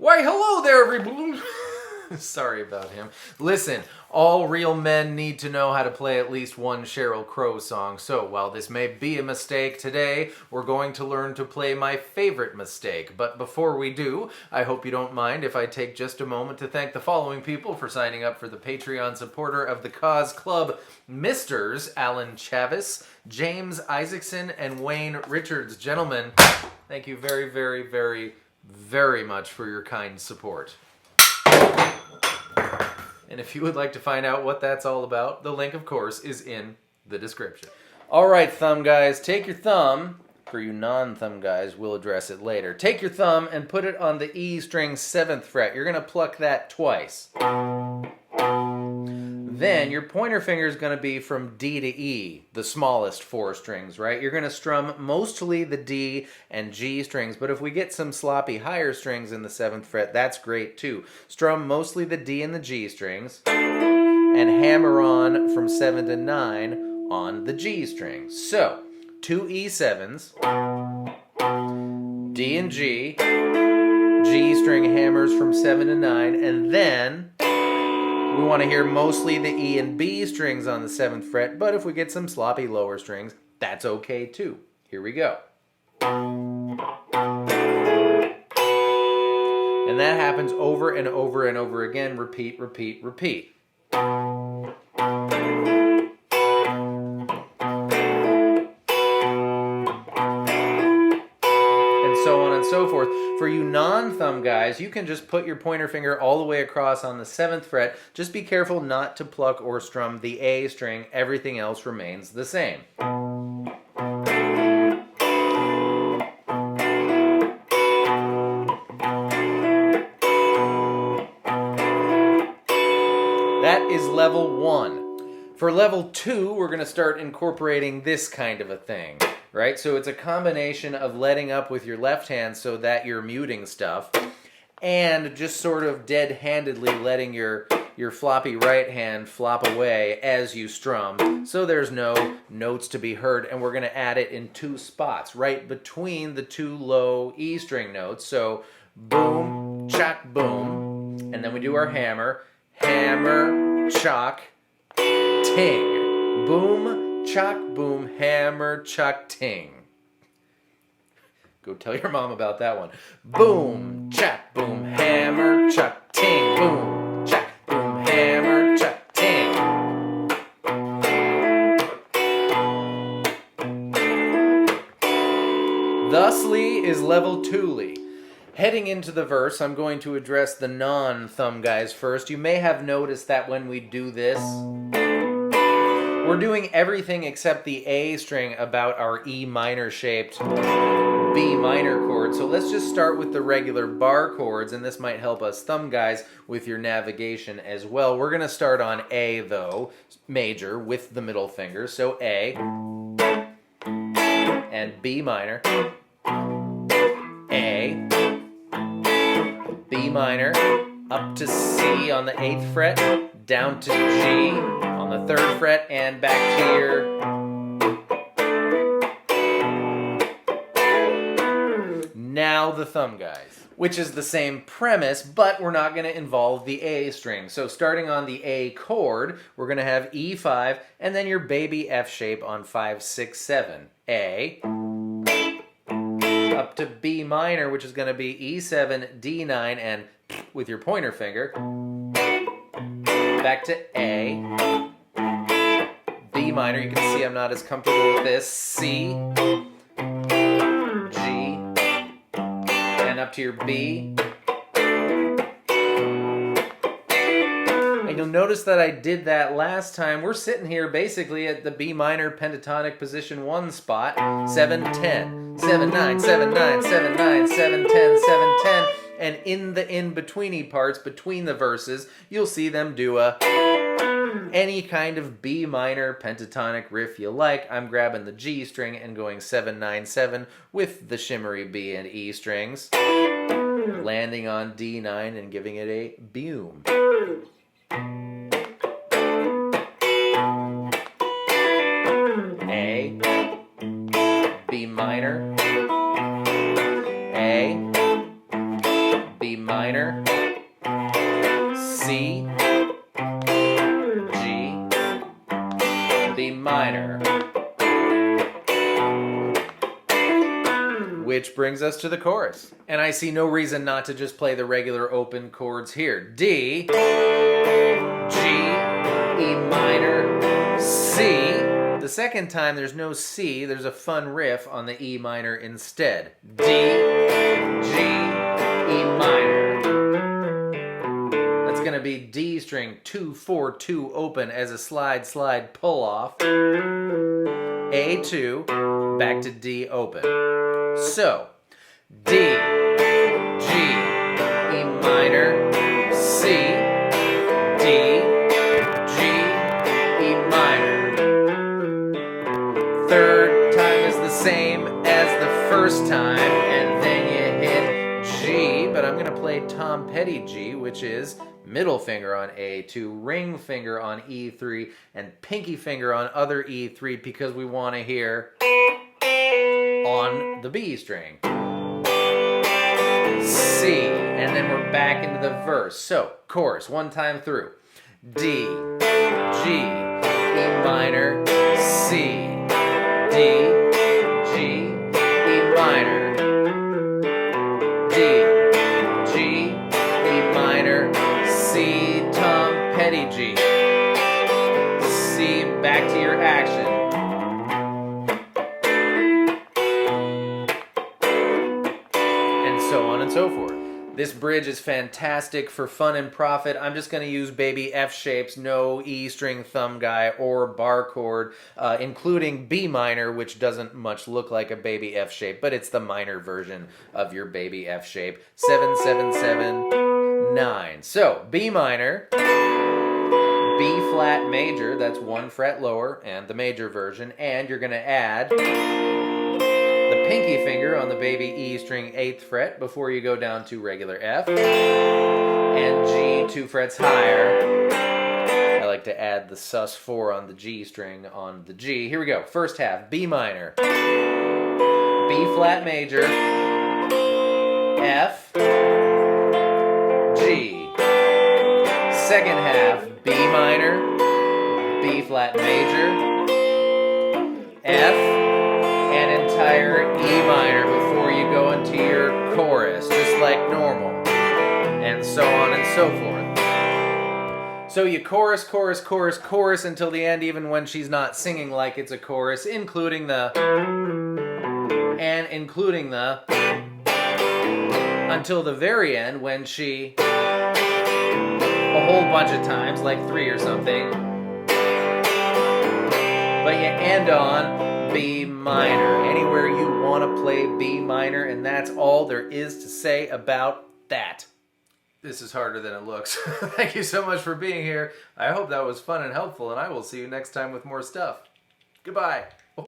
Why, hello there, everybody. Sorry about him. Listen, all real men need to know how to play at least one Sheryl Crow song. So while this may be a mistake today, we're going to learn to play my favorite mistake. But before we do, I hope you don't mind if I take just a moment to thank the following people for signing up for the Patreon supporter of the Cause Club: Misters Alan Chavis, James Isaacson, and Wayne Richards. Gentlemen, thank you very, very, very, very much for your kind support. And if you would like to find out what that's all about, the link, of course, is in the description. All right, thumb guys, take your thumb. For you non-thumb guys, we'll address it later. Take your thumb and put it on the E string 7th fret. You're going to pluck that twice. Then your pointer finger is going to be from D to E, the smallest 4 strings, right? You're going to strum mostly the D and G strings, but if we get some sloppy higher strings in the 7th fret, that's great too. Strum mostly the D and the G strings, and hammer on from 7 to 9 on the G strings. So, 2 E7s, D and G, G string hammers from 7 to 9, and then we want to hear mostly the E and B strings on the 7th fret, but if we get some sloppy lower strings, that's okay too. Here we go. And that happens over and over and over again. Repeat, repeat, repeat. So on and so forth. For you non-thumb guys, you can just put your pointer finger all the way across on the 7th fret. Just be careful not to pluck or strum the A string. Everything else remains the same. That is level 1. For level 2, we're going to start incorporating this kind of a thing. Right? So it's a combination of letting up with your left hand so that you're muting stuff, and just sort of dead-handedly letting your floppy right hand flop away as you strum, so there's no notes to be heard, and we're going to add it in 2 spots, right between the 2 low E string notes. So boom, chock, boom, and then we do our hammer, hammer, chock, ting, boom, chock, boom, hammer, chock, ting. Go tell your mom about that one. Boom, chock, boom, hammer, chock, ting. Boom, chock, boom, hammer, chock, ting. Thusly is level 2-ly. Heading into the verse, I'm going to address the non-thumb guys first. You may have noticed that when we do this, we're doing everything except the A string about our E minor shaped B minor chord. So let's just start with the regular bar chords, and this might help us thumb guys with your navigation as well. We're going to start on A though, major, with the middle finger. So A, and B minor, A, B minor, up to C on the 8th fret, down to G on the 3rd fret, and back here. Now the thumb guys, which is the same premise, but we're not going to involve the A string. So starting on the A chord, we're going to have E5, and then your baby F shape on 5, 6, 7. A, up to B minor, which is going to be E7, D9, and with your pointer finger, back to A, B minor, you can see I'm not as comfortable with this, C, G, and up to your B. And you'll notice that I did that last time. We're sitting here basically at the B minor pentatonic position 1 spot, 7, 10, 7, 9, 7, 9, 7, 9, 7, 10, 7, 10. And in the in-betweeny parts, between the verses, you'll see them do any kind of B minor pentatonic riff you like. I'm grabbing the G string and going 7, 9, 7 with the shimmery B and E strings, landing on D9 and giving it a boom. A, B minor, A, B E minor, C, G, B minor. Which brings us to the chorus. And I see no reason not to just play the regular open chords here. D, G, E minor, C. The second time there's no C, there's a fun riff on the E minor instead. D, G, E minor. That's going to be D string 2, 4, 2 open as a slide, slide, pull off. A2, back to D open. So, D, G, E minor, C, D, G, E minor. Third time is the same as the first time, and then you hit G, but I'm going to play Tom Petty G, which is middle finger on A2, ring finger on E3, and pinky finger on other E3 because we want to hear on the B string. C, and then we're back into the verse. So, chorus, one time through. D, G, E minor, C, D, G, E minor, D, G, E minor, C, Tom Petty G. C, back to your action. So on and so forth. This bridge is fantastic for fun and profit. I'm just going to use baby F shapes, no E string thumb guy or bar chord, including B minor, which doesn't much look like a baby F shape, but it's the minor version of your baby F shape. 7, 7, 7, 9. So B minor, B flat major, that's 1 fret lower, and the major version, and you're going to add the pinky finger on the baby E string 8th fret before you go down to regular F, and G 2 frets higher. I like to add the sus4 on the G string on the G. Here we go. First half, B minor, B flat major, F, G. Second half, B minor, B flat major, F, and entire E minor before you go into your chorus, just like normal, and so on and so forth. So you chorus, chorus, chorus, chorus until the end, even when she's not singing like it's a chorus, including the, and including the, until the very end when she, a whole bunch of times, like 3 or something, but you end on B minor, anywhere you want to play B minor, and that's all there is to say about that. This is harder than it looks. Thank you so much for being here. I hope that was fun and helpful, and I will see you next time with more stuff. Goodbye.